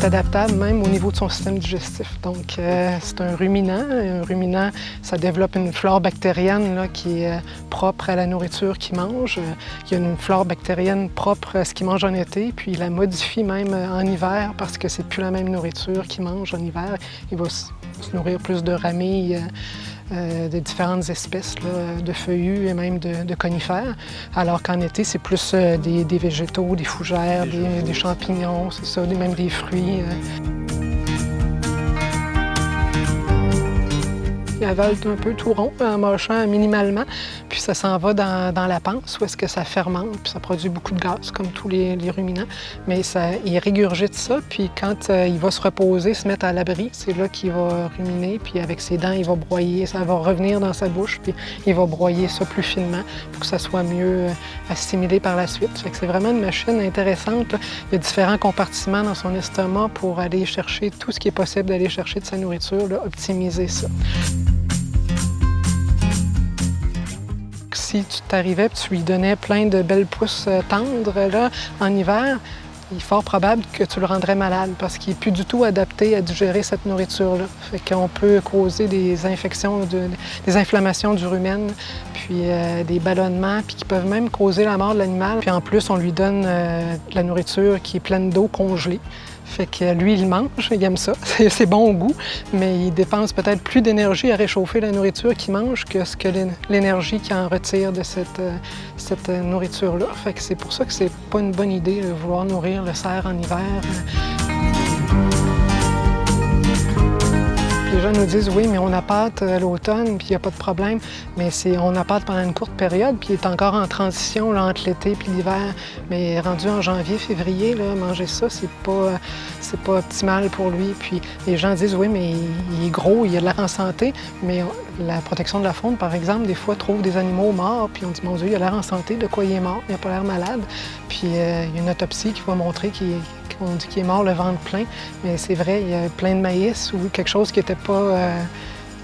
est adaptable même au niveau de son système digestif. Donc, c'est un ruminant. Un ruminant, ça développe une flore bactérienne là, qui est propre à la nourriture qu'il mange. Il y a une flore bactérienne propre à ce qu'il mange en été, puis il la modifie même en hiver parce que c'est plus la même nourriture qu'il mange en hiver. Il va se nourrir plus de ramilles, de différentes espèces là, de feuillus et même de conifères, alors qu'en été, c'est plus des végétaux, des fougères, des champignons, c'est ça, même des fruits. Il avale un peu tout rond en mâchant minimalement, puis ça s'en va dans la panse où est-ce que ça fermente, puis ça produit beaucoup de gaz, comme tous les ruminants. Mais il régurgite ça, puis quand il va se reposer, se mettre à l'abri, c'est là qu'il va ruminer, puis avec ses dents, il va broyer, ça va revenir dans sa bouche, puis il va broyer ça plus finement pour que ça soit mieux assimilé par la suite. Fait que c'est vraiment une machine intéressante, là. Il y a différents compartiments dans son estomac pour aller chercher tout ce qui est possible d'aller chercher de sa nourriture, là, optimiser ça. Si tu t'arrivais et tu lui donnais plein de belles pousses tendres là, en hiver, il est fort probable que tu le rendrais malade parce qu'il n'est plus du tout adapté à digérer cette nourriture-là. Fait qu'on peut causer des infections, des inflammations du rumen, puis des ballonnements, puis qui peuvent même causer la mort de l'animal. Puis en plus, on lui donne de la nourriture qui est pleine d'eau congelée. Fait que lui, il mange, il aime ça, c'est bon au goût, mais il dépense peut-être plus d'énergie à réchauffer la nourriture qu'il mange que l'énergie qu'il en retire de cette nourriture-là. Fait que c'est pour ça que c'est pas une bonne idée de vouloir nourrir le cerf en hiver. Les gens nous disent « oui, mais on appâte à l'automne, puis il n'y a pas de problème ». Mais on appâte pendant une courte période, puis il est encore en transition là, entre l'été et l'hiver. Mais rendu en janvier, février, là, manger ça, c'est pas optimal pour lui. Puis les gens disent « oui, mais il est gros, il a de l'air en santé ». Mais la protection de la faune, par exemple, des fois trouve des animaux morts, puis on dit « mon Dieu, il a l'air en santé, de quoi il est mort? Il n'a pas l'air malade ». Puis il y a une autopsie qui va montrer on dit qu'il est mort le ventre plein, mais c'est vrai, il y a plein de maïs ou quelque chose qui n'était pas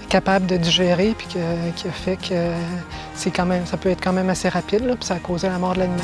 capable de digérer, puis qui a fait que ça peut être quand même assez rapide, là, puis ça a causé la mort de l'animal.